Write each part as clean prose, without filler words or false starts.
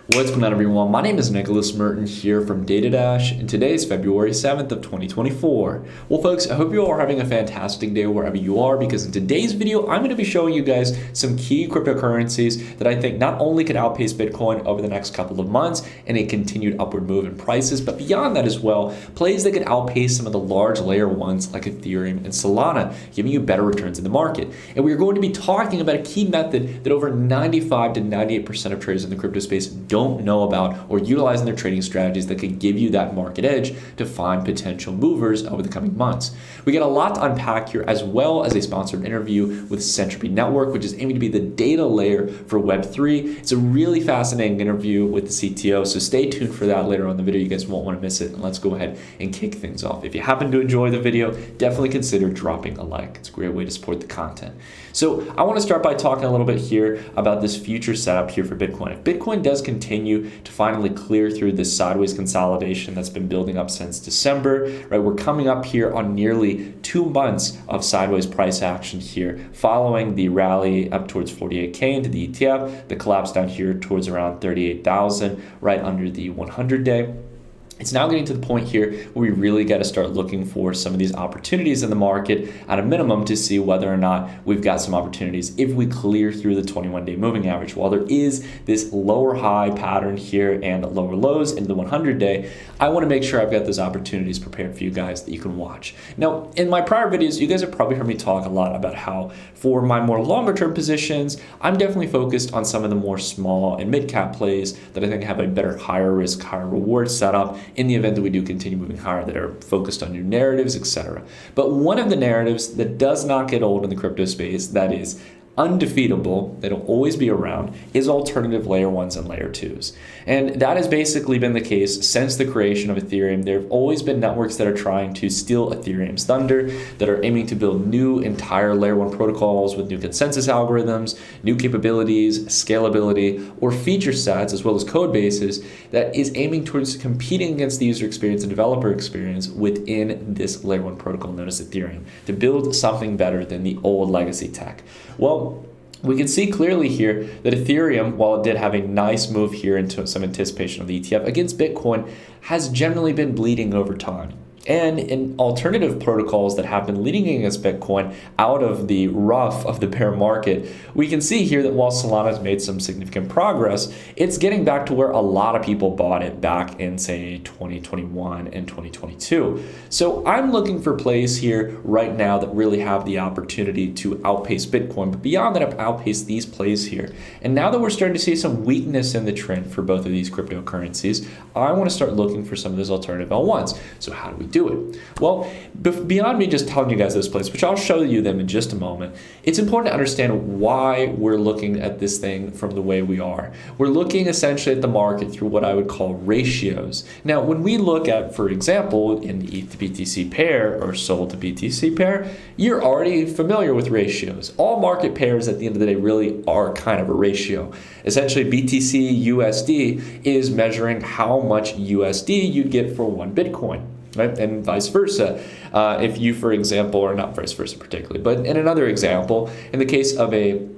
What's going on, everyone? My name is Nicholas Merton here from DataDash, and today is February 7th of 2024. Well, folks, I hope you all are having a fantastic day wherever you are, because in today's video, I'm going to be showing you guys some key cryptocurrencies that I think not only could outpace Bitcoin over the next couple of months in a continued upward move in prices, but beyond that as well, plays that could outpace some of the large layer ones like Ethereum and Solana, giving you better returns in the market. And we're going to be talking about a key method that over 95 to 98% of traders in the crypto space don't know about or utilize in their trading strategies that could give you that market edge to find potential movers over the coming months. We got a lot to unpack here, as well as a sponsored interview with Syntropy Network, which is aiming to be the data layer for Web3. It's a really fascinating interview with the CTO, so stay tuned for that later on in the video. You guys won't want to miss it, and let's go ahead and kick things off. If you happen to enjoy the video, definitely consider dropping a like. It's a great way to support the content. So I want to start by talking a little bit here about this future setup here for Bitcoin. If Bitcoin does continue to finally clear through this sideways consolidation that's been building up since December, right? We're coming up here on nearly 2 months of sideways price action here, following the rally up towards 48K into the ETF, the collapse down here towards around 38,000, right under the 100-day. It's now getting to the point here where we really got to start looking for some of these opportunities in the market at a minimum to see whether or not we've got some opportunities if we clear through the 21-day moving average. While there is this lower high pattern here and lower lows into the 100-day, I want to make sure I've got those opportunities prepared for you guys that you can watch. Now, in my prior videos, you guys have probably heard me talk a lot about how for my more longer term positions, I'm definitely focused on some of the more small and mid-cap plays that I think have a better higher risk, higher reward setup in the event that we do continue moving higher, that are focused on new narratives, etc. But one of the narratives that does not get old in the crypto space, that is undefeatable, that'll always be around, is alternative layer ones and layer twos. And that has basically been the case since the creation of Ethereum. There have always been networks that are trying to steal Ethereum's thunder, that are aiming to build new entire layer one protocols with new consensus algorithms, new capabilities, scalability, or feature sets, as well as code bases, that is aiming towards competing against the user experience and developer experience within this layer one protocol known as Ethereum, to build something better than the old legacy tech. Well, we can see clearly here that Ethereum, while it did have a nice move here into some anticipation of the ETF against Bitcoin, has generally been bleeding over time. And in alternative protocols that have been leading against Bitcoin out of the rough of the bear market, we can see here that while Solana has made some significant progress, it's getting back to where a lot of people bought it back in, say, 2021 and 2022. So I'm looking for plays here right now that really have the opportunity to outpace Bitcoin, but beyond that, outpace these plays here. And now that we're starting to see some weakness in the trend for both of these cryptocurrencies, I want to start looking for some of those alternative L1s. So how do we do it? Well, beyond me just telling you guys those plays, which I'll show you them in just a moment, it's important to understand why we're looking at this thing from the way we are. We're looking essentially at the market through what I would call ratios. Now, when we look at, for example, an ETH to BTC pair or SOL to BTC pair, you're already familiar with ratios. All market pairs at the end of the day really are kind of a ratio. Essentially, BTC USD is measuring how much USD you'd get for one Bitcoin. Right? And vice versa. If you, for example, or not vice versa particularly, but in another example, in the case of a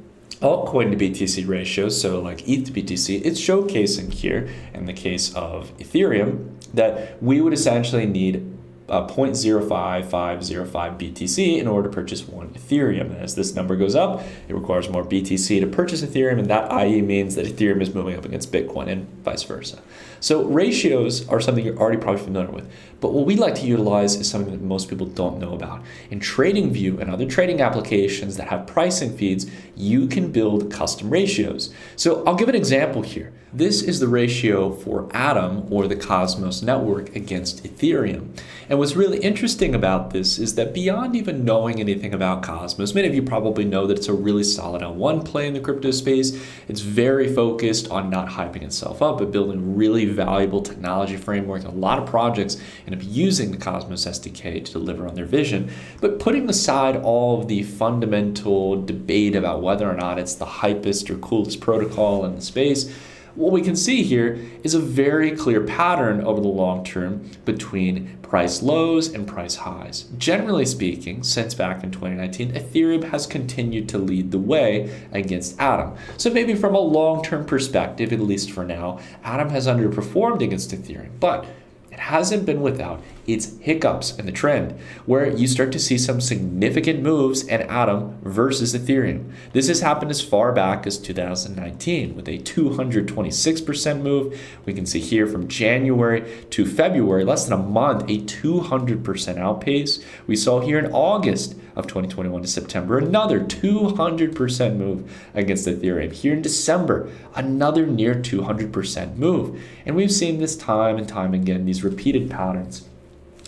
altcoin to BTC ratio, so like ETH to BTC, it's showcasing here in the case of Ethereum that we would essentially need 0.05505 BTC in order to purchase one Ethereum. And as this number goes up, it requires more BTC to purchase Ethereum, and that i.e. means that Ethereum is moving up against Bitcoin and vice versa. So ratios are something you're already probably familiar with, but what we like to utilize is something that most people don't know about. In TradingView and other trading applications that have pricing feeds, you can build custom ratios. So I'll give an example here. This is the ratio for Atom, or the Cosmos network, against Ethereum. And what's really interesting about this is that beyond even knowing anything about Cosmos, many of you probably know that it's a really solid L1 play in the crypto space. It's very focused on not hyping itself up, but building really valuable technology framework. A lot of projects end up using the Cosmos SDK to deliver on their vision. But putting aside all of the fundamental debate about whether or not it's the hypest or coolest protocol in the space, what we can see here is a very clear pattern over the long term between price lows and price highs. Generally speaking, since back in 2019, Ethereum has continued to lead the way against Atom. So maybe from a long-term perspective, at least for now, Atom has underperformed against Ethereum, but it hasn't been without its hiccups in the trend, where you start to see some significant moves in Atom versus Ethereum. This has happened as far back as 2019 with a 226% move. We can see here from January to February, less than a month, a 200% outpace. We saw here in August of 2021 to September, another 200% move against Ethereum. Here in December, another near 200% move. And we've seen this time and time again, these repeated patterns.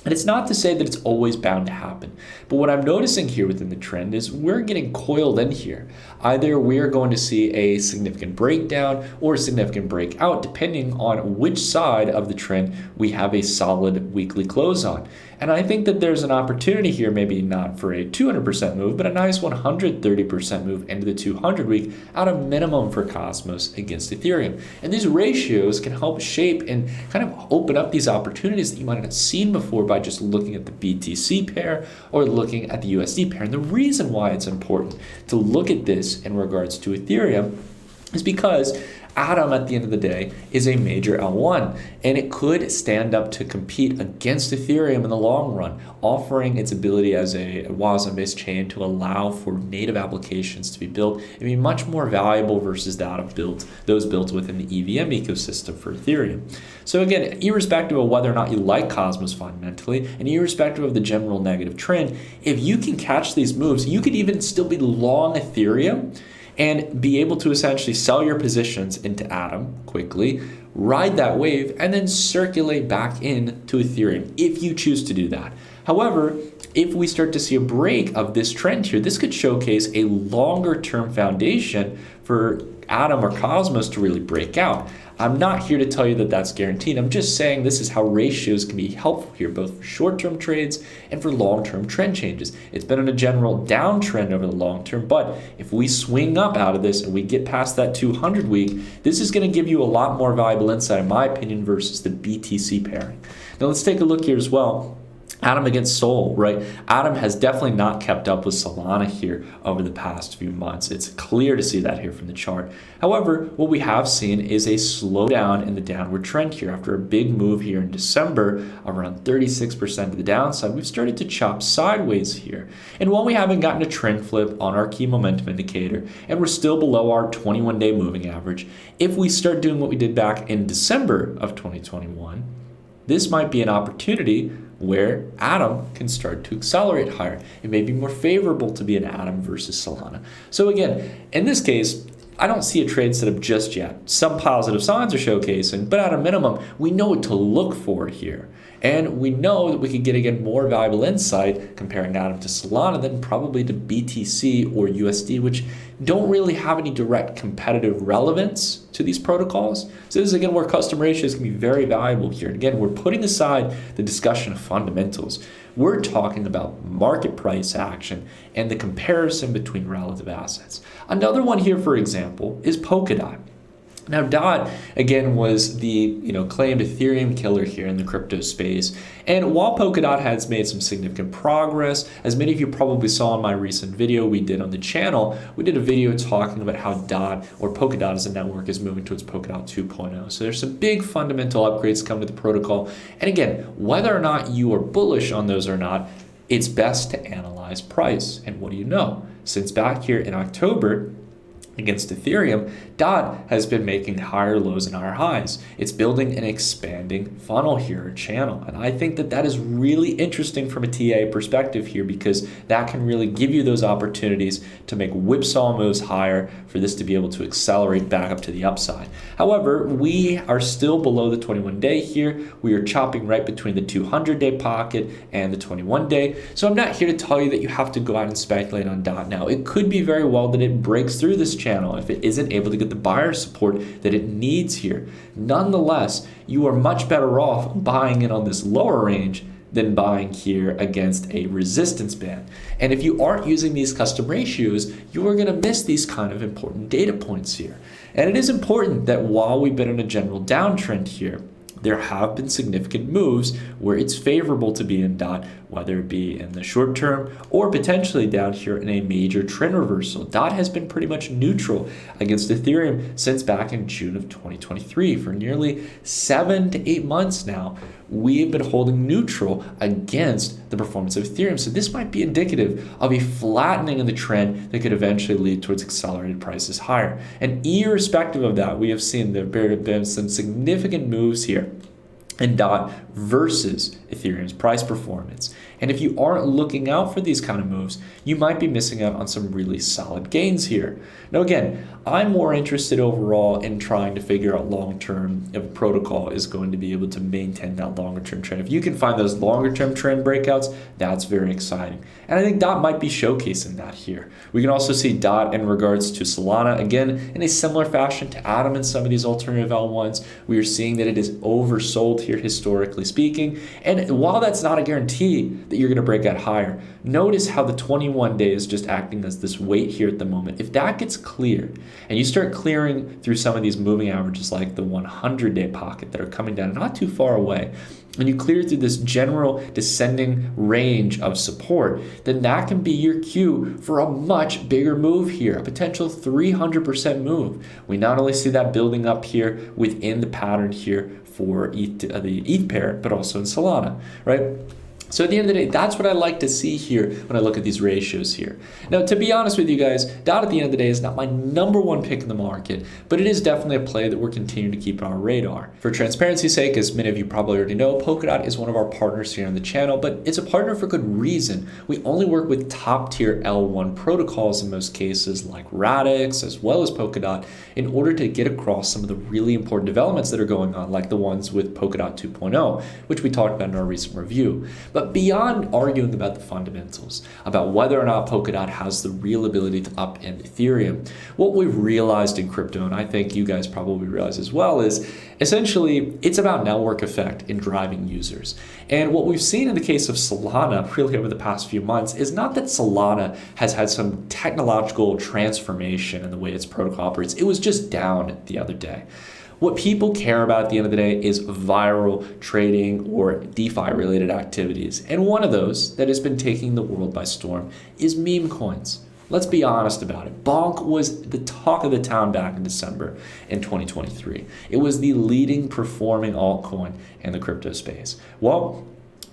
And it's not to say that it's always bound to happen, but what I'm noticing here within the trend is we're getting coiled in here. Either we're going to see a significant breakdown or a significant breakout, depending on which side of the trend we have a solid weekly close on. And I think that there's an opportunity here, maybe not for a 200% move, but a nice 130% move into the 200 week at a minimum for Cosmos against Ethereum. And these ratios can help shape and kind of open up these opportunities that you might not have seen before by just looking at the BTC pair or looking at the USD pair. And the reason why it's important to look at this in regards to Ethereum is because Atom, at the end of the day, is a major L1, and it could stand up to compete against Ethereum in the long run, offering its ability as a WASM-based chain to allow for native applications to be built and be much more valuable versus that of those built within the EVM ecosystem for Ethereum. So again, irrespective of whether or not you like Cosmos fundamentally, and irrespective of the general negative trend, if you can catch these moves, you could even still be long Ethereum and be able to essentially sell your positions into Atom quickly, ride that wave, and then circulate back into Ethereum if you choose to do that. However, if we start to see a break of this trend here, this could showcase a longer term foundation for Atom or Cosmos to really break out. I'm not here to tell you that that's guaranteed. I'm just saying this is how ratios can be helpful here, both for short-term trades and for long-term trend changes. It's been on a general downtrend over the long term, but if we swing up out of this and we get past that 200 week, this is going to give you a lot more valuable insight, in my opinion, versus the BTC pairing. Now let's take a look here as well. Atom against Sol, right? Atom has definitely not kept up with Solana here over the past few months. It's clear to see that here from the chart. However, what we have seen is a slowdown in the downward trend here. After a big move here in December, around 36% to the downside, we've started to chop sideways here. And while we haven't gotten a trend flip on our key momentum indicator, and we're still below our 21-day moving average, if we start doing what we did back in December of 2021, this might be an opportunity where Atom can start to accelerate higher. It may be more favorable to be an Atom versus Solana. So again, in this case, I don't see a trade set up just yet. Some positive signs are showcasing, but at a minimum, we know what to look for here. And we know that we could get, again, more valuable insight comparing Atom to Solana than probably to BTC or USD, which don't really have any direct competitive relevance to these protocols. So this is, again, where custom ratios can be very valuable here. And again, we're putting aside the discussion of fundamentals. We're talking about market price action and the comparison between relative assets. Another one here, for example, is Polkadot. Now, DOT, again, was the claimed Ethereum killer here in the crypto space. And while Polkadot has made some significant progress, as many of you probably saw in my recent video we did on the channel, we did a video talking about how DOT, or Polkadot as a network, is moving towards Polkadot 2.0. So there's some big fundamental upgrades coming to the protocol. And again, whether or not you are bullish on those or not, it's best to analyze price. And what do you know? Since back here in October, against Ethereum, DOT has been making higher lows and higher highs. It's building an expanding funnel here, a channel. And I think that that is really interesting from a TA perspective here, because that can really give you those opportunities to make whipsaw moves higher for this to be able to accelerate back up to the upside. However, we are still below the 21-day here. We are chopping right between the 200-day pocket and the 21-day. So I'm not here to tell you that you have to go out and speculate on DOT now. It could be very well that it breaks through this channel if it isn't able to get the buyer support that it needs here. Nonetheless, you are much better off buying in on this lower range than buying here against a resistance band. And if you aren't using these custom ratios, you are going to miss these kind of important data points here. And it is important that while we've been in a general downtrend here, there have been significant moves where it's favorable to be in DOT, whether it be in the short term or potentially down here in a major trend reversal. DOT has been pretty much neutral against Ethereum since back in June of 2023. For nearly 7 to 8 months now, we have been holding neutral against the performance of Ethereum. So this might be indicative of a flattening in the trend that could eventually lead towards accelerated prices higher. And irrespective of that, we have seen there have been some significant moves here in DOT versus Ethereum's price performance. And if you aren't looking out for these kind of moves, you might be missing out on some really solid gains here. Now again, I'm more interested overall in trying to figure out long-term if a protocol is going to be able to maintain that longer-term trend. If you can find those longer-term trend breakouts, that's very exciting. And I think DOT might be showcasing that here. We can also see DOT in regards to Solana, again, in a similar fashion to Atom and some of these alternative L1s. We are seeing that it is oversold here historically speaking. And while that's not a guarantee that you're going to break out higher, notice how the 21 day is just acting as this weight here at the moment. If that gets cleared and you start clearing through some of these moving averages like the 100-day pocket that are coming down not too far away, and you clear through this general descending range of support, then that can be your cue for a much bigger move here, a potential 300% move. We not only see that building up here within the pattern here for the ETH pair, but also in Solana, right? So at the end of the day, that's what I like to see here when I look at these ratios here. Now, to be honest with you guys, DOT at the end of the day is not my #1 pick in the market, but it is definitely a play that we're continuing to keep on our radar. For transparency's sake, as many of you probably already know, Polkadot is one of our partners here on the channel, but it's a partner for good reason. We only work with top tier L1 protocols in most cases like Radix as well as Polkadot in order to get across some of the really important developments that are going on, like the ones with Polkadot 2.0, which we talked about in our recent review. But beyond arguing about the fundamentals, about whether or not Polkadot has the real ability to upend Ethereum, what we've realized in crypto, and I think you guys probably realize as well, is essentially it's about network effect in driving users. And what we've seen in the case of Solana really over the past few months is not that Solana has had some technological transformation in the way its protocol operates. It was just down the other day. What people care about at the end of the day is viral trading or DeFi related activities. And one of those that has been taking the world by storm is meme coins. Let's be honest about it. Bonk was the talk of the town back in December in 2023. It was the leading performing altcoin in the crypto space. Well,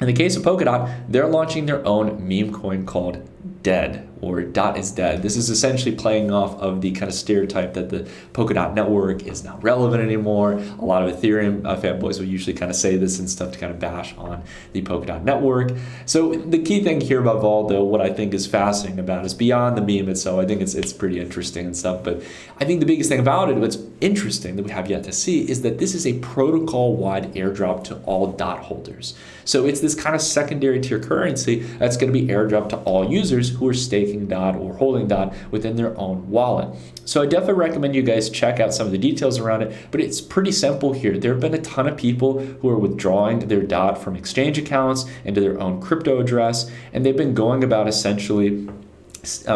in the case of Polkadot, they're launching their own meme coin called Dead, or DOT is dead. This is essentially playing off of the kind of stereotype that the Polkadot network is not relevant anymore. A lot of Ethereum fanboys will usually kind of say this and stuff to kind of bash on the Polkadot network. So the key thing here above all, though, what I think is fascinating about it is beyond the meme itself. I think it's pretty interesting and stuff, but I think the biggest thing about it, what's interesting that we have yet to see, is that this is a protocol-wide airdrop to all DOT holders. So it's this kind of secondary tier currency that's going to be airdropped to all users who are staking DOT or holding DOT within their own wallet. So I definitely recommend you guys check out some of the details around it, but it's pretty simple here. There have been a ton of people who are withdrawing their DOT from exchange accounts into their own crypto address, and they've been going about essentially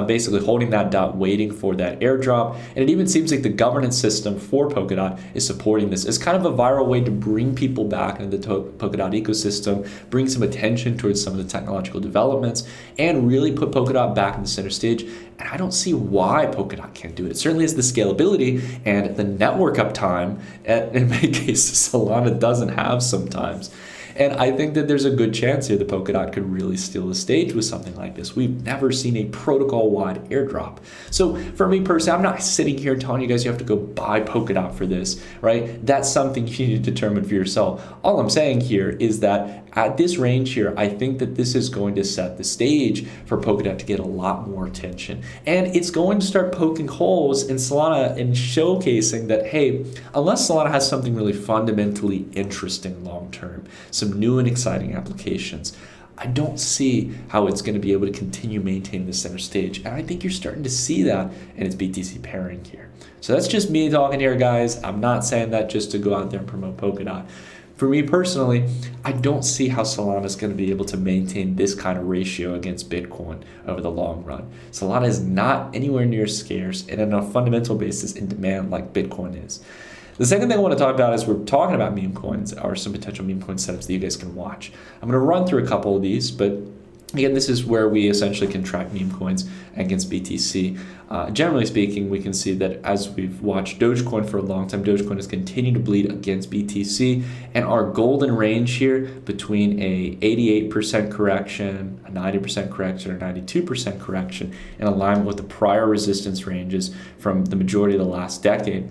basically holding that DOT, waiting for that airdrop. And it even seems like the governance system for Polkadot is supporting this. It's kind of a viral way to bring people back into the Polkadot ecosystem, bring some attention towards some of the technological developments, and really put Polkadot back in the center stage. And I don't see why Polkadot can't do it. It certainly has the scalability and the network uptime, and in many cases Solana doesn't have sometimes. And I think that there's a good chance here that Polkadot could really steal the stage with something like this. We've never seen a protocol-wide airdrop. So for me personally, I'm not sitting here telling you guys you have to go buy Polkadot for this, right? That's something you need to determine for yourself. All I'm saying here is that at this range here, I think that this is going to set the stage for Polkadot to get a lot more attention. And it's going to start poking holes in Solana and showcasing that, hey, unless Solana has something really fundamentally interesting long-term, some new and exciting applications, I don't see how it's going to be able to continue maintaining the center stage. And I think you're starting to see that in its BTC pairing here. So that's just me talking here, guys. I'm not saying that just to go out there and promote Polkadot. For me personally, I don't see how Solana is going to be able to maintain this kind of ratio against Bitcoin over the long run. Solana is not anywhere near scarce and on a fundamental basis in demand like Bitcoin is. The second thing I want to talk about is we're talking about meme coins or some potential meme coin setups that you guys can watch. I'm going to run through a couple of these, but again, this is where we essentially can track meme coins against BTC. Generally speaking, we can see that as we've watched Dogecoin for a long time, Dogecoin has continued to bleed against BTC, and our golden range here between a 88% correction, a 90% correction, or 92% correction in alignment with the prior resistance ranges from the majority of the last decade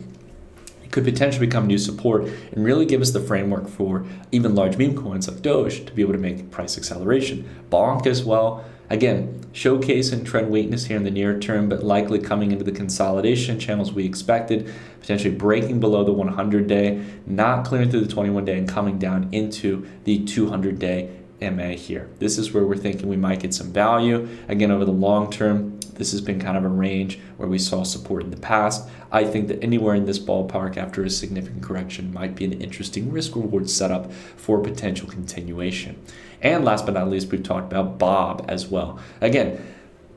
could potentially become new support and really give us the framework for even large meme coins like Doge to be able to make price acceleration. Bonk as well. Again, showcasing trend weakness here in the near term, but likely coming into the consolidation channels we expected, potentially breaking below the 100-day, not clearing through the 21-day and coming down into the 200-day MA here. This is where we're thinking we might get some value. Again, over the long term, this has been kind of a range where we saw support in the past. I think that anywhere in this ballpark after a significant correction might be an interesting risk-reward setup for potential continuation. And last but not least, we've talked about Bob as well. Again,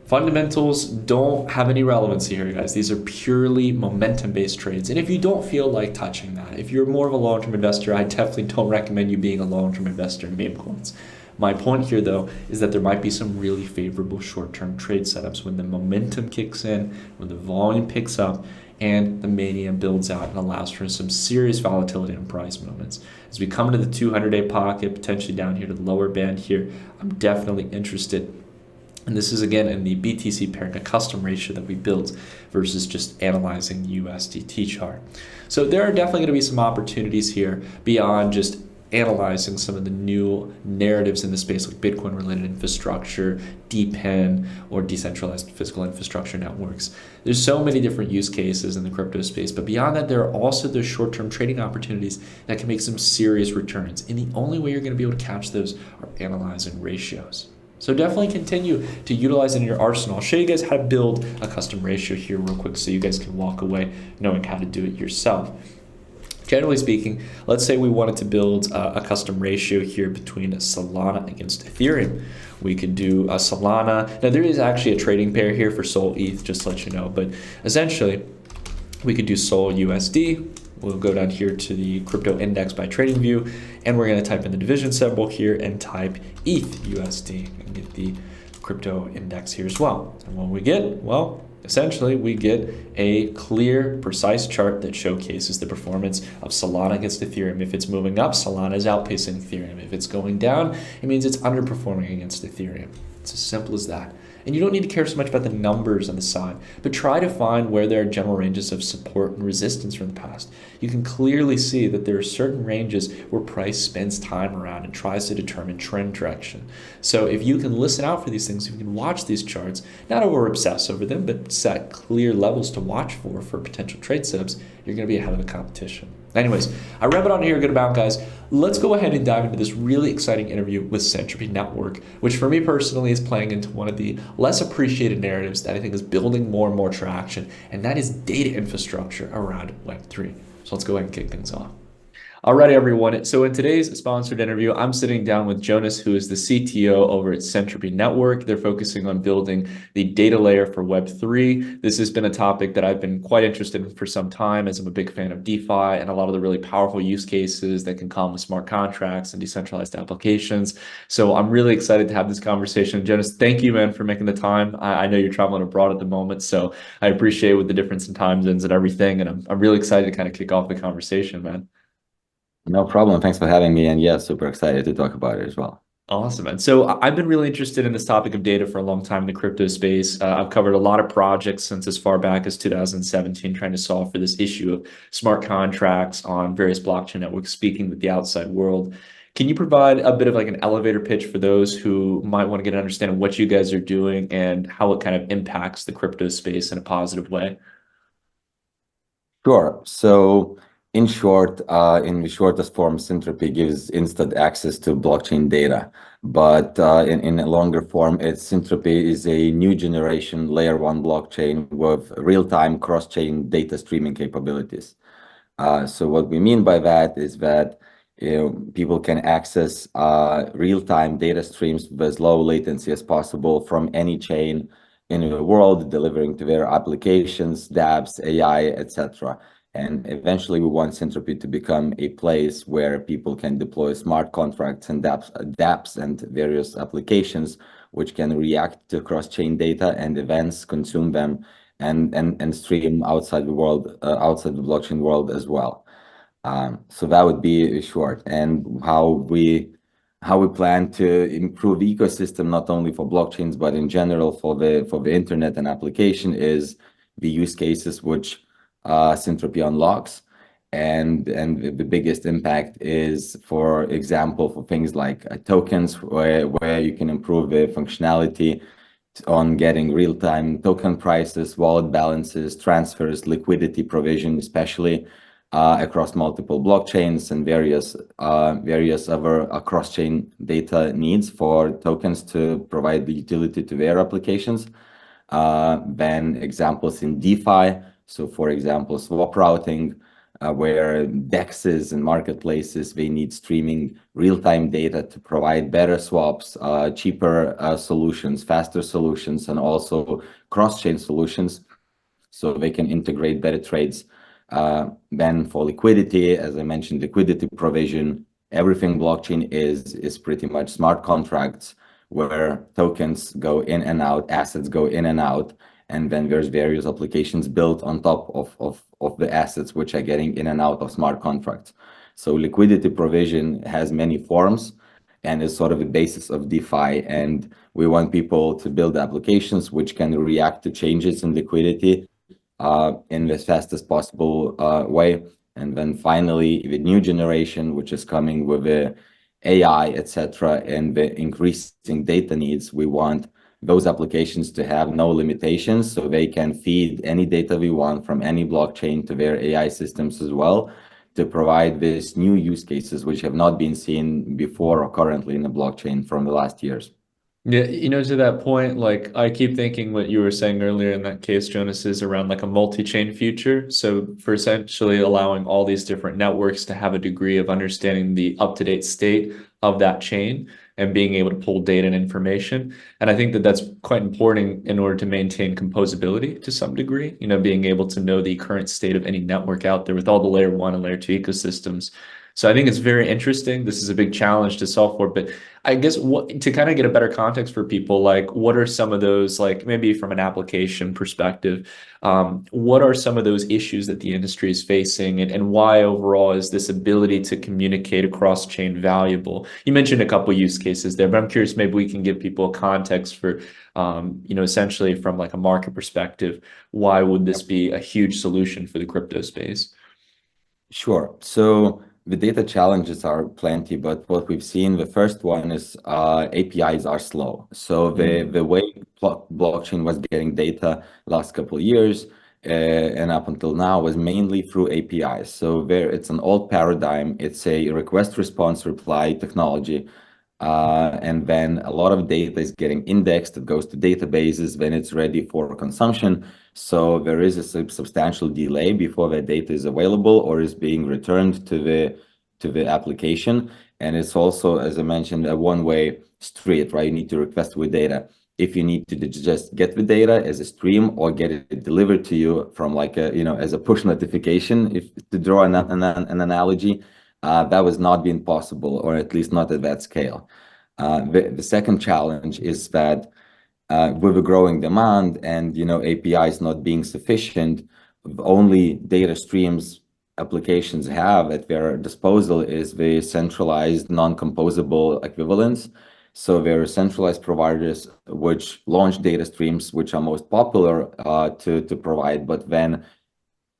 fundamentals don't have any relevancy here, guys. These are purely momentum-based trades. And if you don't feel like touching that, if you're more of a long-term investor, I definitely don't recommend you being a long-term investor in meme coins. My point here, though, is that there might be some really favorable short-term trade setups when the momentum kicks in, when the volume picks up, and the mania builds out and allows for some serious volatility in price movements. As we come into the 200-day pocket, potentially down here to the lower band here, I'm definitely interested. And this is, again, in the BTC pairing a custom ratio that we built versus just analyzing USDT chart. So there are definitely going to be some opportunities here beyond just analyzing some of the new narratives in the space like Bitcoin related infrastructure, DePIN, or decentralized physical infrastructure networks. There's so many different use cases in the crypto space, but beyond that, there are also those short-term trading opportunities that can make some serious returns. And the only way you're going to be able to catch those are analyzing ratios. So definitely continue to utilize it in your arsenal. I'll show you guys how to build a custom ratio here real quick so you guys can walk away knowing how to do it yourself. Generally speaking, let's say we wanted to build a custom ratio here between Solana against Ethereum. We could do a Solana. Now, there is actually a trading pair here for Sol ETH, just to let you know. But essentially, we could do Sol USD. We'll go down here to the crypto index by trading view, and we're going to type in the division symbol here and type ETH USD and get the crypto index here as well. And what we get, well, essentially, we get a clear, precise chart that showcases the performance of Solana against Ethereum. If it's moving up, Solana is outpacing Ethereum. If it's going down, it means it's underperforming against Ethereum. It's as simple as that. And you don't need to care so much about the numbers on the side, but try to find where there are general ranges of support and resistance from the past. You can clearly see that there are certain ranges where price spends time around and tries to determine trend direction. So if you can listen out for these things, if you can watch these charts, not over obsess over them, but set clear levels to watch for potential trade setups, you're going to be ahead of the competition. Anyways, I rambled on here a good amount, guys. Let's go ahead and dive into this really exciting interview with Syntropy Network, which for me personally is playing into one of the less appreciated narratives that I think is building more and more traction, and that is data infrastructure around Web3. So let's go ahead and kick things off. Alrighty, everyone. So in today's sponsored interview, I'm sitting down with Jonas, who is the CTO over at Syntropy Network. They're focusing on building the data layer for Web3. This has been a topic that I've been quite interested in for some time, as I'm a big fan of DeFi and a lot of the really powerful use cases that can come with smart contracts and decentralized applications. So I'm really excited to have this conversation. Jonas, thank you, man, for making the time. I know you're traveling abroad at the moment, so I appreciate with the difference in time zones and everything. And I'm really excited to kind of kick off the conversation, man. No problem. Thanks for having me. And yeah, super excited to talk about it as well. Awesome, man. So I've been really interested in this topic of data for a long time in the crypto space. I've covered a lot of projects since as far back as 2017, trying to solve for this issue of smart contracts on various blockchain networks, speaking with the outside world. Can you provide a bit of like an elevator pitch for those who might want to get an understanding of what you guys are doing and how it kind of impacts the crypto space in a positive way? Sure. So in short, in the shortest form, Syntropy gives instant access to blockchain data. But in a longer form, Syntropy is a new generation layer one blockchain with real-time cross-chain data streaming capabilities. So what we mean by that is that People can access real-time data streams with as low latency as possible from any chain in the world, delivering to their applications, dApps, AI, etc. And eventually, we want Syntropy to become a place where people can deploy smart contracts and dApps and various applications which can react to cross-chain data and events, consume them, and stream outside the world, outside the blockchain world as well. So that would be short. And how we plan to improve the ecosystem, not only for blockchains, but in general for the internet and application, is the use cases which Syntropy unlocks. And the biggest impact is, for example, for things like tokens, where you can improve the functionality on getting real-time token prices, wallet balances, transfers, liquidity provision, especially across multiple blockchains and various other cross-chain data needs for tokens to provide the utility to their applications. Then examples in DeFi. So for example, swap routing, where DEXs and marketplaces, they need streaming real-time data to provide better swaps, cheaper solutions, faster solutions, and also cross-chain solutions, so they can integrate better trades. Then for liquidity, as I mentioned, liquidity provision, everything blockchain is pretty much smart contracts where tokens go in and out, assets go in and out, and then there's various applications built on top of the assets which are getting in and out of smart contracts. So liquidity provision has many forms and is sort of the basis of DeFi. And we want people to build applications which can react to changes in liquidity in the fastest possible way. And then finally, the new generation, which is coming with the AI, etc., and the increasing data needs, we want those applications to have no limitations, so they can feed any data we want from any blockchain to their AI systems as well, to provide these new use cases which have not been seen before or currently in the blockchain from the last years. Yeah, to that point, like I keep thinking what you were saying earlier in that case, Jonas, is around like a multi-chain future. So for essentially allowing all these different networks to have a degree of understanding the up-to-date state of that chain and being able to pull data and information. And I think that that's quite important in order to maintain composability to some degree, being able to know the current state of any network out there with all the layer 1 and layer 2 ecosystems. So I think it's very interesting. This is a big challenge to solve for, but I guess to kind of get a better context for people, like what are some of those, like maybe from an application perspective, what are some of those issues that the industry is facing, and why overall is this ability to communicate across chain valuable? You mentioned a couple use cases there, but I'm curious, maybe we can give people a context for, essentially from like a market perspective, why would this be a huge solution for the crypto space? Sure. So the data challenges are plenty, but what we've seen, the first one is APIs are slow. So the way blockchain was getting data last couple of years and up until now was mainly through APIs. So it's an old paradigm. It's a request response reply technology. And then a lot of data is getting indexed. It goes to databases when it's ready for consumption. So there is a substantial delay before the data is available or is being returned to the application. And it's also, as I mentioned, a one-way street, right? You need to request with data. If you need to just get the data as a stream or get it delivered to you from like a, as a push notification, if to draw an analogy, that was not being possible, or at least not at that scale. The second challenge is that with a growing demand and APIs not being sufficient, only data streams applications have at their disposal is the centralized non-composable equivalents. So there are centralized providers which launch data streams which are most popular to provide, but then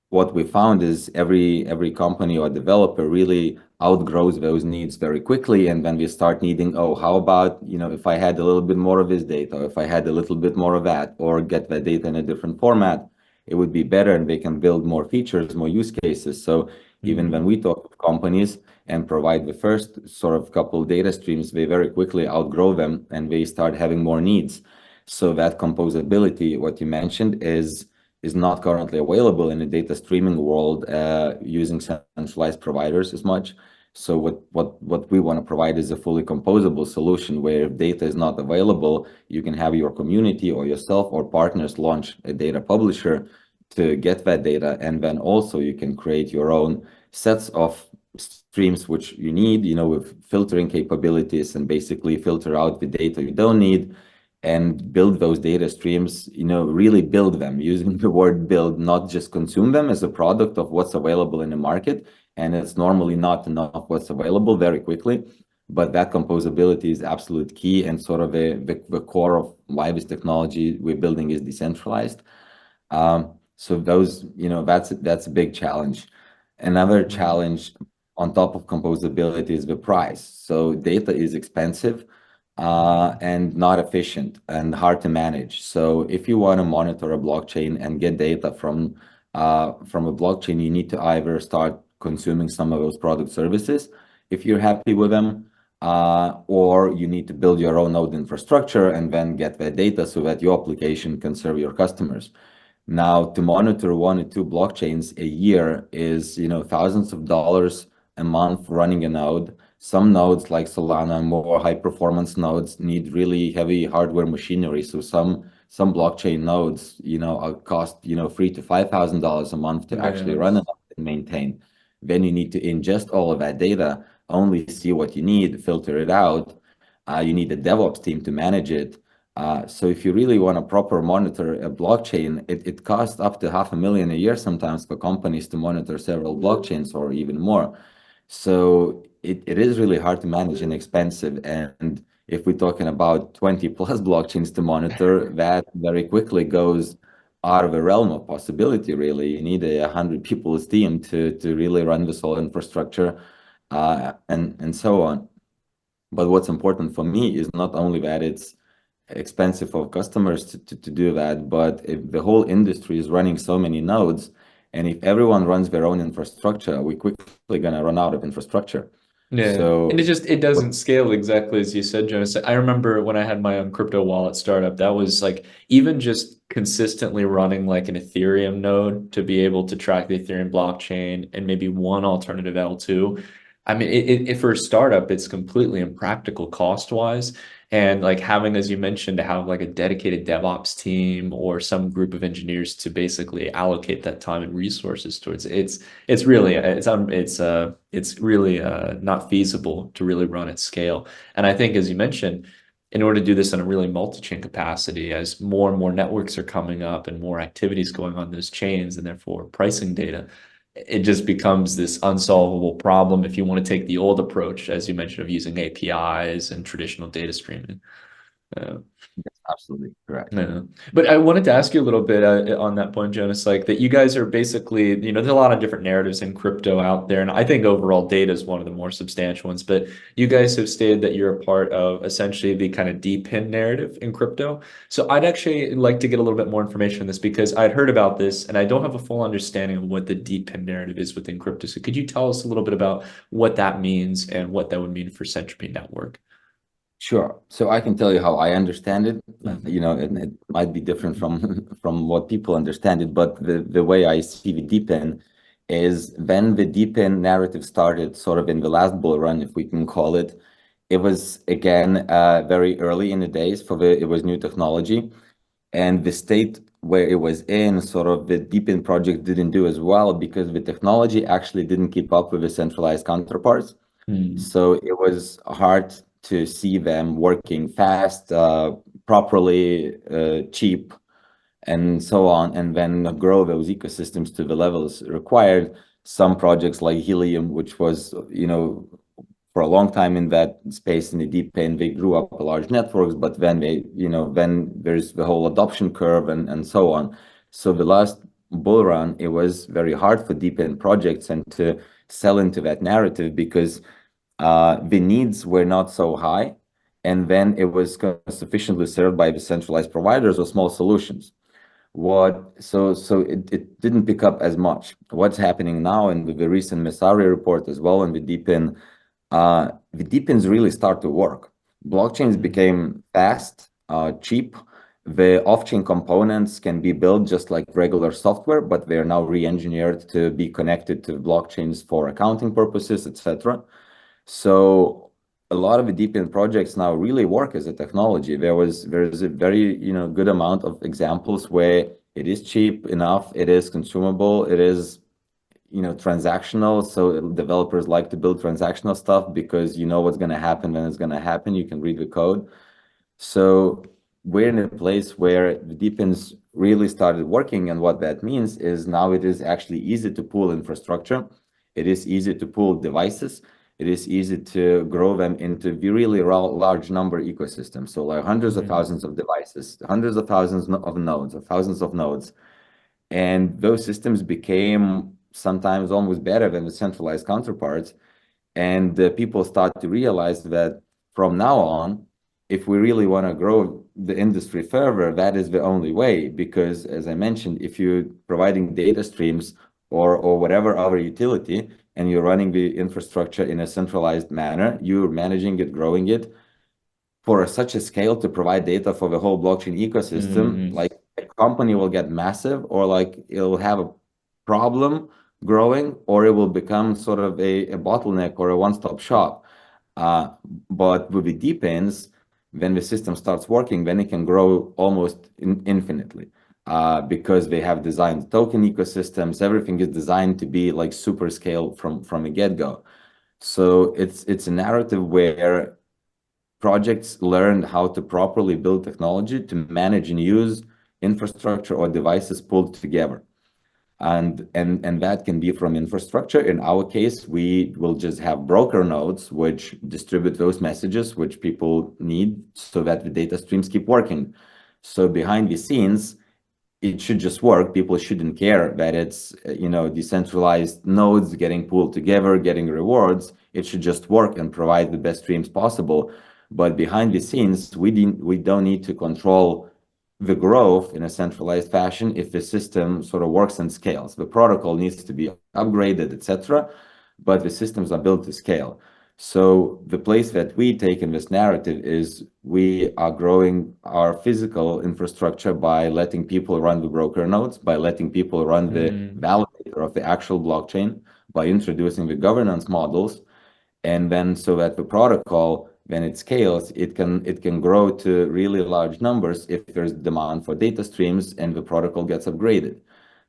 what we found is every company or developer really outgrows those needs very quickly, and then we start needing, oh, how about if I had a little bit more of this data, or if I had a little bit more of that, or get that data in a different format, it would be better, and they can build more features, more use cases. So even when we talk to companies and provide the first sort of couple data streams, they very quickly outgrow them and they start having more needs. So that composability, what you mentioned, is not currently available in the data streaming world using centralized providers as much. So what we want to provide is a fully composable solution where if data is not available, you can have your community or yourself or partners launch a data publisher to get that data, and then also you can create your own sets of streams which you need, with filtering capabilities, and basically filter out the data you don't need and build those data streams, really build them, using the word build, not just consume them as a product of what's available in the market. And it's normally not enough what's available very quickly. But that composability is absolute key, and sort of the core of why this technology we're building is decentralized. So that's a big challenge. Another challenge on top of composability is the price. So data is expensive and not efficient and hard to manage. So if you want to monitor a blockchain and get data from a blockchain, you need to either start consuming some of those product services if you're happy with them, or you need to build your own node infrastructure and then get that data so that your application can serve your customers. Now, to monitor one or two blockchains a year is, thousands of dollars a month running a node. Some nodes like Solana, more high performance nodes, need really heavy hardware machinery. So some blockchain nodes, cost, $3,000 to $5,000 a month to actually run and maintain. Then you need to ingest all of that data, only see what you need, filter it out. You need a DevOps team to manage it. So if you really want to proper monitor a blockchain, it costs up to $500,000 a year sometimes for companies to monitor several blockchains or even more. So it is really hard to manage and expensive. And if we're talking about 20 plus blockchains to monitor, that very quickly goes out of the realm of possibility, really. You need 100 people's team to really run this whole infrastructure, and so on. But what's important for me is not only that it's expensive for customers to do that, but if the whole industry is running so many nodes, and if everyone runs their own infrastructure, we're quickly going to run out of infrastructure. Yeah. And So it doesn't scale exactly as you said, Jonas. I remember when I had my own crypto wallet startup, that was like even just consistently running like an Ethereum node to be able to track the Ethereum blockchain and maybe one alternative L2. I mean, for a startup, it's completely impractical cost-wise. And like having, as you mentioned, to have like a dedicated DevOps team or some group of engineers to basically allocate that time and resources towards it, it's really it's really not feasible to really run at scale. And I think, as you mentioned, in order to do this in a really multi-chain capacity, as more and more networks are coming up and more activities going on those chains, and therefore pricing data, it just becomes this unsolvable problem if you want to take the old approach, as you mentioned, of using APIs and traditional data streaming. that's absolutely correct. Yeah. But I wanted to ask you a little bit on that point, Jonas, like that you guys are basically, there's a lot of different narratives in crypto out there. And I think overall data is one of the more substantial ones. But you guys have stated that you're a part of essentially the kind of DePIN narrative in crypto. So I'd actually like to get a little bit more information on this because I'd heard about this and I don't have a full understanding of what the DePIN narrative is within crypto. So could you tell us a little bit about what that means and what that would mean for Syntropy Network? Sure. So I can tell you how I understand it. Mhm. And it might be different from from what people understand it, but the way I see the DePIN is when the DePIN narrative started, sort of in the last bull run, if we can call it, it was again very early in the days it was new technology, and the state where it was in, sort of the DePIN project didn't do as well because the technology actually didn't keep up with the centralized counterparts. Hmm. So it was hard to see them working fast, properly, cheap, and so on, and then grow those ecosystems to the levels required. Some projects like Helium, which was, for a long time in that space in the deep end, they grew up large networks, but then then there's the whole adoption curve and so on. So the last bull run, it was very hard for deep end projects and to sell into that narrative because the needs were not so high, and then it was sufficiently served by the centralized providers or small solutions. It didn't pick up as much. What's happening now in the recent Messari report as well, and the DePINs really start to work. Blockchains became fast, cheap, The off-chain components can be built just like regular software, but they're now re-engineered to be connected to blockchains for accounting purposes, etc. So a lot of the DeepIn projects now really work as a technology. There's a very good amount of examples where it is cheap enough, it is consumable, it is transactional. So developers like to build transactional stuff because you know what's going to happen when it's going to happen. You can read the code. So we're in a place where the deepins really started working, and what that means is now it is actually easy to pool infrastructure. It is easy to pool devices. It is easy to grow them into really large number ecosystems. So like hundreds of Mm-hmm. thousands of devices, hundreds of thousands of nodes, or thousands of nodes. And those systems became sometimes almost better than the centralized counterparts. And people start to realize that from now on, if we really want to grow the industry further, that is the only way. Because as I mentioned, if you're providing data streams or whatever other utility, and you're running the infrastructure in a centralized manner, you're managing it, growing it, for such a scale to provide data for the whole blockchain ecosystem, Mm-hmm. like a company will get massive, or like it'll have a problem growing, or it will become sort of a bottleneck or a one-stop shop. Uh, but with the deepins, when the system starts working, then it can grow almost infinitely, because they have designed token ecosystems. Everything is designed to be like super scale from the get-go. So it's a narrative where projects learned how to properly build technology to manage and use infrastructure or devices pulled together. And that can be from infrastructure. In our case, we will just have broker nodes which distribute those messages which people need so that the data streams keep working. So behind the scenes, it should just work. People shouldn't care that it's decentralized nodes getting pulled together, getting rewards. It should just work and provide the best streams possible. But behind the scenes, we don't need to control the growth in a centralized fashion if the system sort of works and scales. The protocol needs to be upgraded, etc. But the systems are built to scale. So the place that we take in this narrative is we are growing our physical infrastructure by letting people run the broker nodes, by letting people run the Mm-hmm. validator of the actual blockchain, by introducing the governance models, and then so that the protocol, when it scales, it can grow to really large numbers if there's demand for data streams and the protocol gets upgraded.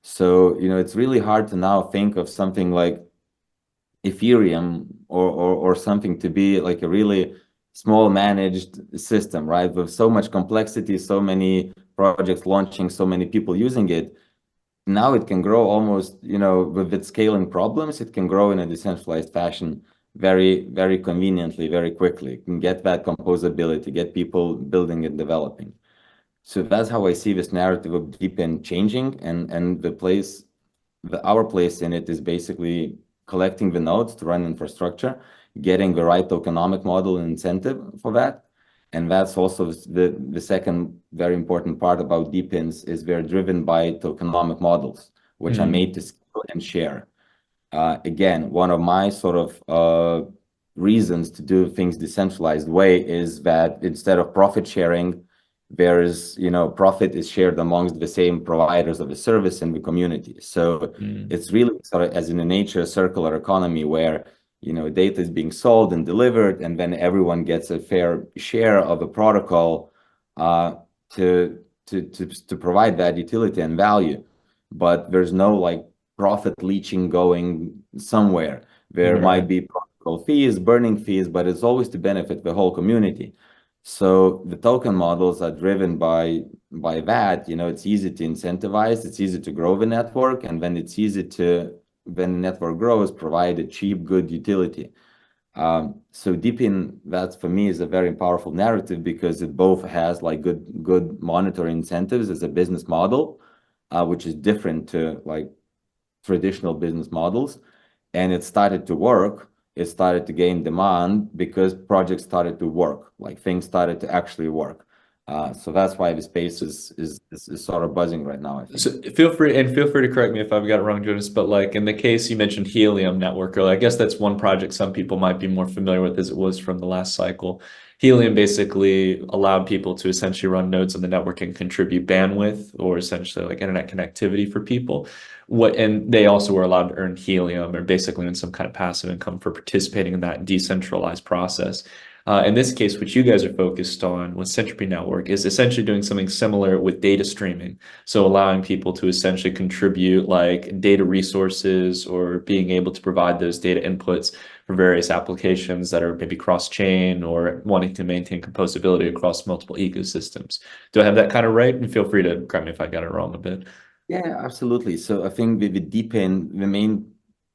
So it's really hard to now think of something like Ethereum or something to be like a really small managed system, right? With so much complexity, so many projects launching, so many people using it. Now it can grow almost, with its scaling problems, it can grow in a decentralized fashion very, very conveniently, very quickly. It can get that composability, get people building and developing. So that's how I see this narrative of DeepIn changing, and our place in it is basically collecting the nodes to run infrastructure, getting the right tokenomic model and incentive for that. And that's also the second very important part about DeepIns is they're driven by tokenomic models, which are made to scale and share. Again, one of my sort of reasons to do things decentralized way is that instead of profit sharing, there is, profit is shared amongst the same providers of the service in the community. So Mm-hmm. it's really sort of as in a nature circular economy where, data is being sold and delivered, and then everyone gets a fair share of the protocol to provide that utility and value. But there's no like profit leaching going somewhere. There might Right. be protocol fees, burning fees, but it's always to benefit the whole community. So the token models are driven by that. It's easy to incentivize, it's easy to grow the network, and then it's easy to, when the network grows, provide a cheap, good utility. So Deepin, that for me is a very powerful narrative because it both has like good monetary incentives as a business model, which is different to like traditional business models, and it started to work. It started to gain demand because projects started to work, like things started to actually work. So that's why the space is sort of buzzing right now, I think. So feel free to correct me if I've got it wrong, Jonas, but like in the case you mentioned Helium Network, or I guess that's one project some people might be more familiar with as it was from the last cycle. Helium basically allowed people to essentially run nodes on the network and contribute bandwidth or essentially like internet connectivity for people. And they also were allowed to earn Helium or basically earn some kind of passive income for participating in that decentralized process. In this case, what you guys are focused on with Syntropy Network is essentially doing something similar with data streaming. So allowing people to essentially contribute like data resources or being able to provide those data inputs for various applications that are maybe cross-chain or wanting to maintain composability across multiple ecosystems. Do I have that kind of right? And feel free to correct me if I got it wrong a bit. Yeah, absolutely. So I think the DePIN, the main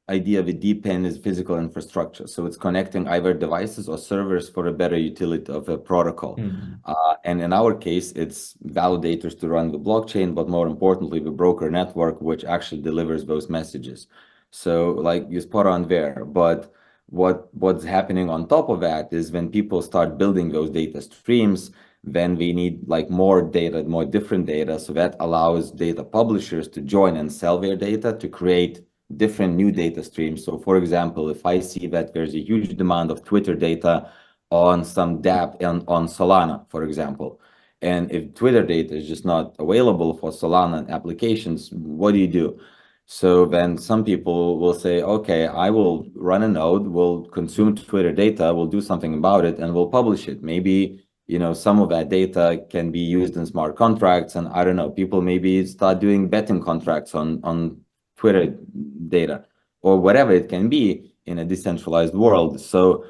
idea of the DePIN is physical infrastructure. So it's connecting either devices or servers for a better utility of a protocol. Mhm. And in our case, it's validators to run the blockchain, but more importantly, the broker network, which actually delivers those messages. So like you spot on there. But what's happening on top of that is when people start building those data streams, then we need like more data, more different data. So that allows data publishers to join and sell their data to create different new data streams. So for example, if I see that there's a huge demand of Twitter data on some dApp on Solana, for example, and if Twitter data is just not available for Solana applications, what do you do? So then some people will say, okay, I will run a node, will consume Twitter data, will do something about it, and will publish it. Maybe some of that data can be used in smart contracts, and I don't know, people maybe start doing betting contracts on Twitter data or whatever it can be in a decentralized world. So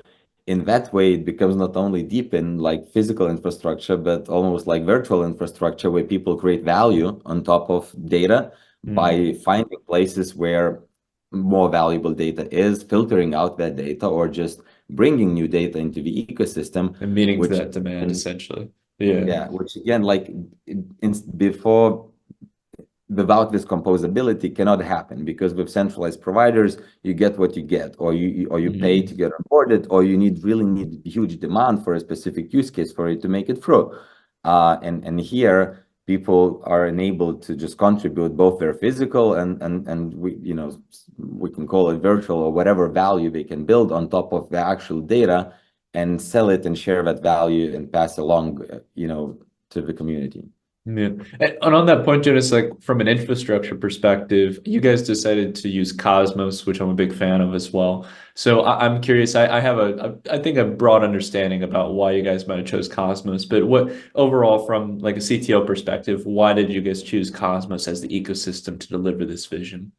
in that way, it becomes not only deep in like physical infrastructure, but almost like virtual infrastructure where people create value on top of data by Mhm. finding places where more valuable data is, filtering out that data, or just bringing new data into the ecosystem, And meeting to which that demand and essentially. Yeah. yeah, which again, like before, without this composability cannot happen, because with centralized providers you get what you get, or you pay to Mhm. get onboarded, or you really need huge demand for a specific use case for it to make it through. And here people are enabled to just contribute both their physical and we can call it virtual or whatever value they can build on top of the actual data, and sell it and share that value and pass along to the community. Yeah. And on that point, Jonas, like from an infrastructure perspective, you guys decided to use Cosmos, which I'm a big fan of as well. So I'm curious, I have I think a broad understanding about why you guys might have chose Cosmos, but what overall from like a CTO perspective, why did you guys choose Cosmos as the ecosystem to deliver this vision?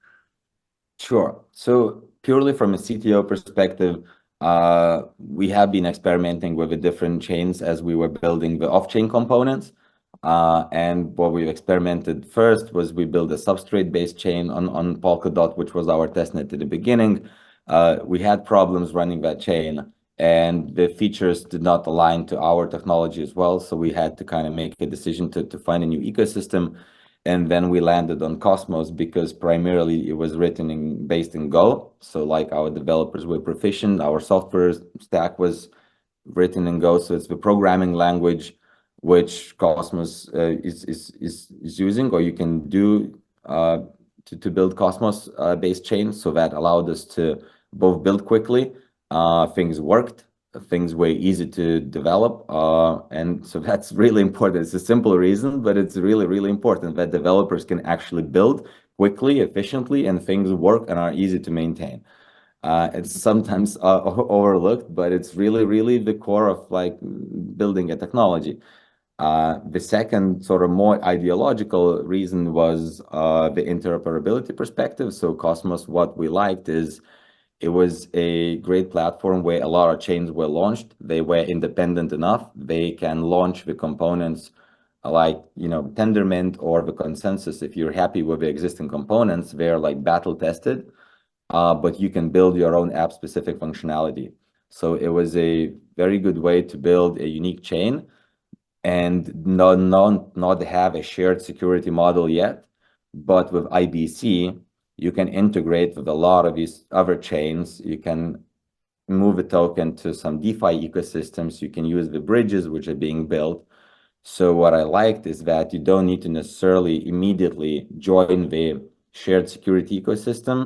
Sure. So purely from a CTO perspective, we have been experimenting with the different chains as we were building the off-chain components. And what we experimented first was we built a substrate-based chain on Polkadot, which was our testnet at the beginning. We had problems running that chain, and the features did not align to our technology as well. So we had to kind of make a decision to find a new ecosystem. And then we landed on Cosmos because primarily it was written based in Go. So like our developers were proficient, our software stack was written in Go. So it's the programming language which Cosmos is using, or you can do to build Cosmos based chains. So that allowed us to both build quickly, things worked, things were easy to develop, and so that's really important. It's a simple reason, but it's really, really important that developers can actually build quickly, efficiently, and things work and are easy to maintain. It's sometimes overlooked, but it's really, really the core of like building a technology. The second sort of more ideological reason was the interoperability perspective. So Cosmos, what we liked is it was a great platform where a lot of chains were launched. They were independent enough. They can launch the components like, Tendermint or the consensus. If you're happy with the existing components, they're like battle tested, but you can build your own app specific functionality. So it was a very good way to build a unique chain and not have a shared security model yet. But with IBC, you can integrate with a lot of these other chains. You can move a token to some DeFi ecosystems. You can use the bridges which are being built. So what I liked is that you don't need to necessarily immediately join the shared security ecosystem,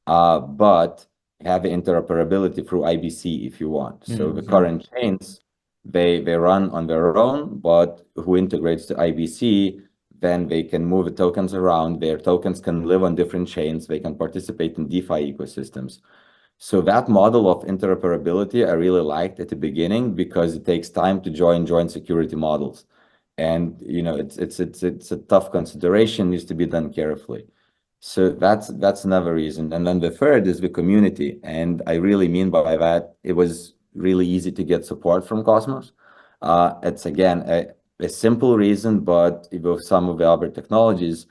but have interoperability through IBC if you want. So the Hmm. current chains, they run on their own, but who integrates to IBC, then they can move the tokens around. Their tokens can live on different chains. They can participate in DeFi ecosystems. So that model of interoperability I really liked at the beginning because it takes time to join joint security models. And it's a tough consideration, needs to be done carefully. So that's another reason. And then the third is the community. And I really mean by that, it was really easy to get support from Cosmos. It's again a simple reason, but with some of the other technologies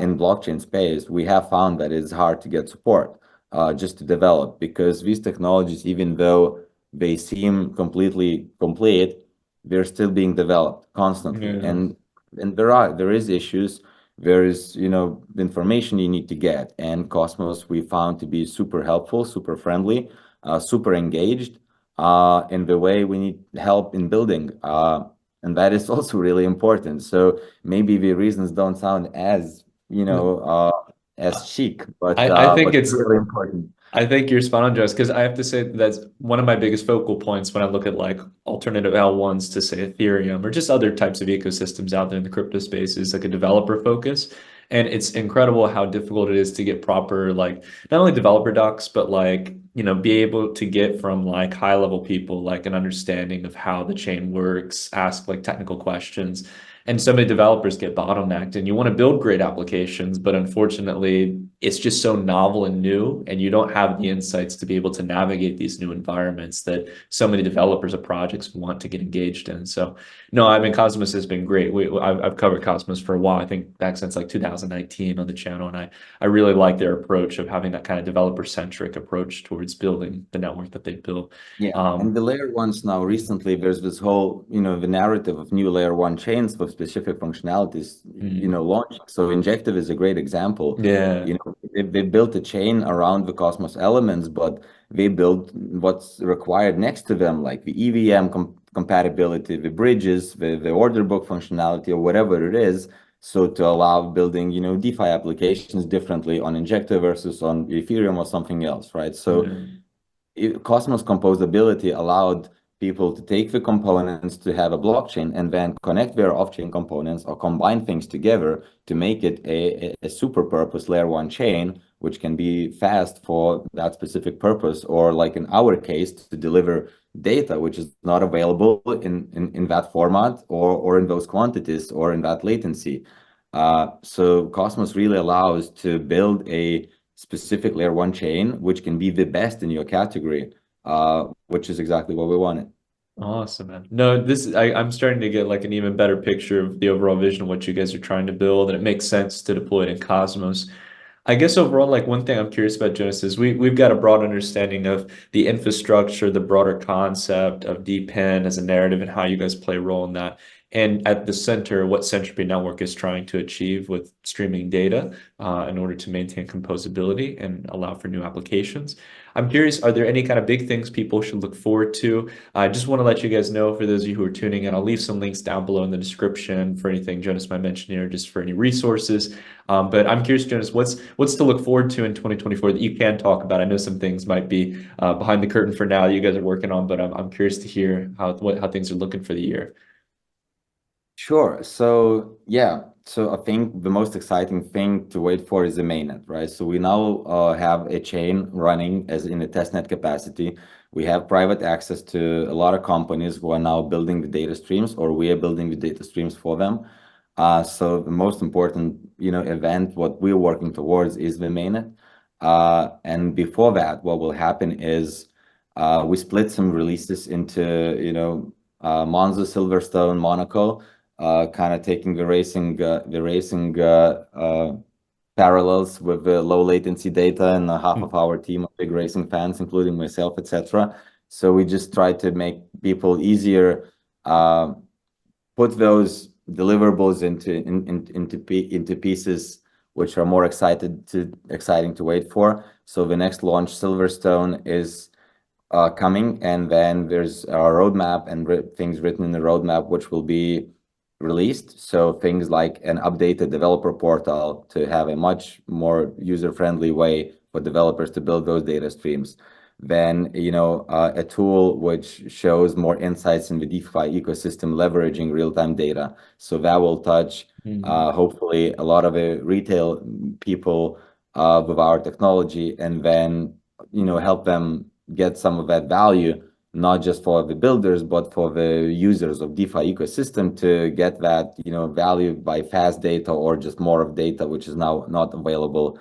in blockchain space, we have found that it's hard to get support just to develop because these technologies, even though they seem completely complete, they're still being developed constantly. Yeah. And there is issues. There is, the information you need to get. And Cosmos we found to be super helpful, super friendly, super engaged in the way we need help in building. And that is also really important. So maybe the reasons don't sound as, as chic, I think but it's really important. I think you're spot on, Jess, because I have to say that's one of my biggest focal points when I look at like alternative L1s to say Ethereum or just other types of ecosystems out there in the crypto space is like a developer focus. And it's incredible how difficult it is to get proper, like not only developer docs, but like, be able to get from like high level people, like an understanding of how the chain works, ask like technical questions. And so many developers get bottlenecked, and you want to build great applications, but unfortunately, it's just so novel and new, and you don't have the insights to be able to navigate these new environments that so many developers of projects want to get engaged in. So, no, I mean, Cosmos has been great. I've covered Cosmos for a while. I think back since like 2019 on the channel, and I really like their approach of having that kind of developer centric approach towards building the network that they built. Yeah, and Um, the layer ones now recently, there's this whole, the narrative of new layer one chains with specific functionalities, mm, launching. So Injective is a great example. yeah. They built a chain around the Cosmos elements, but they built what's required next to them, like the EVM compatibility, the bridges, the order book functionality, or whatever it is. So to allow building, DeFi applications differently on Injective versus on Ethereum or something else, right? So Yeah. Cosmos composability allowed people to take the components to have a blockchain and then connect their off-chain components or combine things together to make it a super purpose layer one chain, which can be fast for that specific purpose, or like in our case, to deliver data which is not available in that format or in those quantities or in that latency. So Cosmos really allows to build a specific layer one chain, which can be the best in your category, which is exactly what we wanted. Awesome, man. No, I'm starting to get like an even better picture of the overall vision of what you guys are trying to build, and it makes sense to deploy it in Cosmos. I guess overall, like one thing I'm curious about, Genesis, we've got a broad understanding of the infrastructure, the broader concept of DePIN as a narrative and how you guys play a role in that. And at the center, what Syntropy Network is trying to achieve with streaming data in order to maintain composability and allow for new applications. I'm curious, are there any kind of big things people should look forward to? I just want to let you guys know, for those of you who are tuning in, I'll leave some links down below in the description for anything Jonas might mention here, just for any resources. But I'm curious, Jonas, what's to look forward to in 2024 that you can talk about? I know some things might be behind the curtain for now that you guys are working on, but I'm curious to hear how things are looking for the year. Sure. So yeah, so I think the most exciting thing to wait for is the mainnet, right? So we now have a chain running as in a testnet capacity. We have private access to a lot of companies who are now building the data streams, or we are building the data streams for them. So the most important, event, what we're working towards is the mainnet. And before that, what will happen is we split some releases into, Monzo, Silverstone, Monaco, kind of taking the racing parallels with the low latency data, and half of our team are big racing fans, including myself, etc. So we just try to make people easier, put those deliverables into pieces which are more exciting to wait for. So the next launch, Silverstone, is coming, and then there's a roadmap and things written in the roadmap, which will be released. So things like an updated developer portal to have a much more user-friendly way for developers to build those data streams. Then, a tool which shows more insights in the DeFi ecosystem, leveraging real-time data. So that will touch, Mhm. hopefully, a lot of the retail people with our technology, and then, help them get some of that value, not just for the builders, but for the users of DeFi ecosystem to get that, value by fast data or just more of data, which is now not available.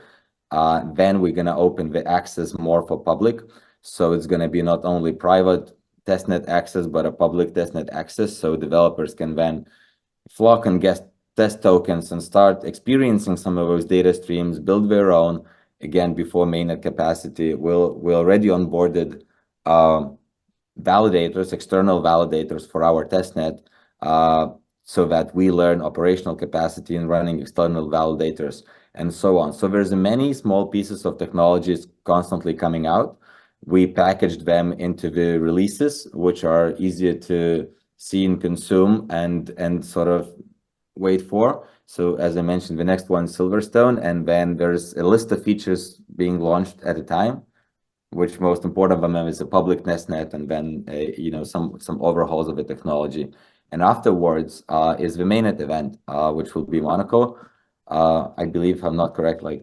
Then we're going to open the access more for public. So it's going to be not only private testnet access, but a public testnet access. So developers can then flock and get test tokens and start experiencing some of those data streams, build their own. Again, before mainnet capacity, we already onboarded validators, external validators for our testnet, so that we learn operational capacity in running external validators and so on. So there's many small pieces of technologies constantly coming out. We packaged them into the releases, which are easier to see and consume and sort of wait for. So as I mentioned, the next one, Silverstone, and then there's a list of features being launched at a time, which most important of them is a public testnet, and then some overhauls of the technology. And afterwards is the mainnet event, which will be Monaco. I believe, if I'm not correct, like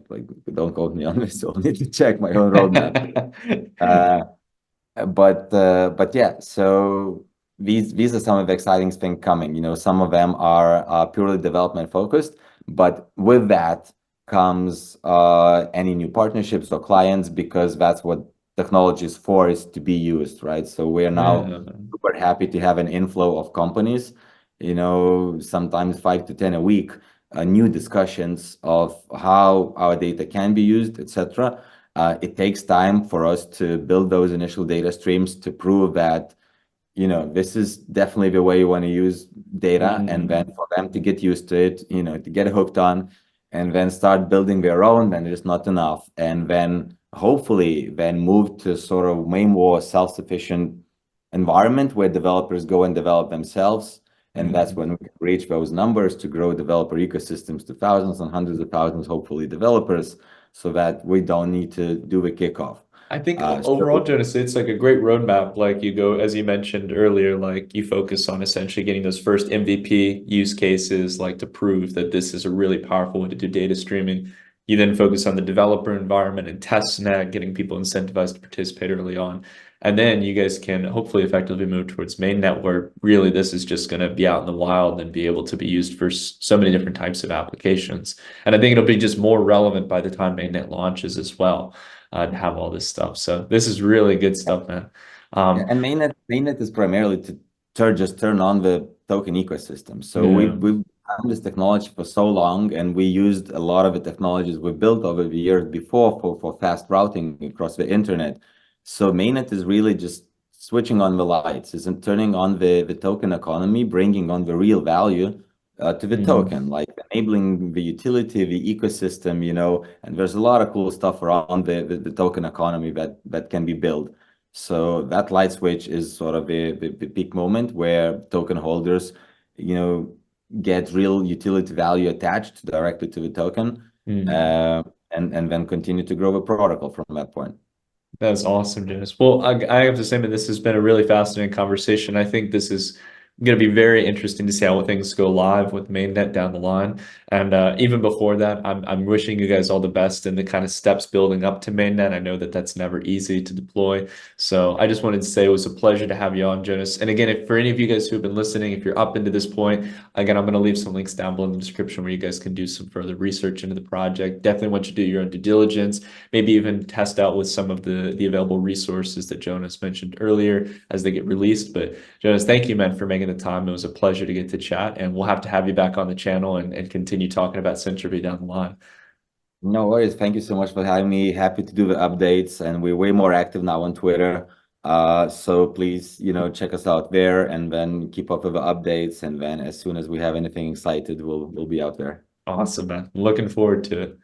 don't quote me on this, so I'll need to check my own roadmap. Uh, but yeah, so these are some of the exciting things coming. Some of them are purely development focused, but with that comes any new partnerships or clients, because that's what technology is for, is to be used, right? So we're now Yeah. super happy to have an inflow of companies, sometimes 5 to 10 a week, new discussions of how our data can be used, etc. It takes time for us to build those initial data streams to prove that, this is definitely the way you want to use data, and then Mm. for them to get used to it, to get hooked on, and then start building their own, then it's not enough. And then hopefully then move to sort of way more self-sufficient environment where developers go and develop themselves. And that's Mm. when we can reach those numbers to grow developer ecosystems to thousands and hundreds of thousands, hopefully developers, so that we don't need to do a kickoff. I think overall, So Jonas, it's like a great roadmap. Like you go, as you mentioned earlier, like you focus on essentially getting those first MVP use cases, like to prove that this is a really powerful way to do data streaming. You then focus on the developer environment and testnet, getting people incentivized to participate early on. And then you guys can hopefully effectively move towards mainnet, where really this is just going to be out in the wild and be able to be used for so many different types of applications. And I think it'll be just more relevant by the time mainnet launches as well, to have all this stuff. So this is really good stuff, man. yeah, Um, and mainnet is primarily to just turn on the token ecosystem. So yeah. we've had this technology for so long, and we used a lot of the technologies we built over the years before for fast routing across the internet. So mainnet is really just switching on the lights, isn't turning on the token economy, bringing on the real value to the Mm. token, like enabling the utility, the ecosystem, and there's a lot of cool stuff around the token economy that can be built. So that light switch is sort of the peak moment where token holders, get real utility value attached directly to the token, Mm. uh, and then continue to grow the protocol from that point. That's awesome, Dennis. Well, I have to say, man, this has been a really fascinating conversation. I think this is going to be very interesting to see how things go live with mainnet down the line. And even before that, I'm wishing you guys all the best in the kind of steps building up to mainnet. I know that that's never easy to deploy. So I just wanted to say it was a pleasure to have you on, Jonas. And again, if for any of you guys who've been listening, if you're up into this point, again, I'm going to leave some links down below in the description where you guys can do some further research into the project. Definitely want you to do your own due diligence, maybe even test out with some of the available resources that Jonas mentioned earlier as they get released. But Jonas, thank you, man, for making the time. It was a pleasure to get to chat, and we'll have to have you back on the channel and continue talking about Syntropy down the line. No worries. Thank you so much for having me. Happy to do the updates, and we're way more active now on Twitter. So please, check us out there, and then keep up with the updates. And then as soon as we have anything excited, we'll be out there. Awesome, man. Looking forward to it.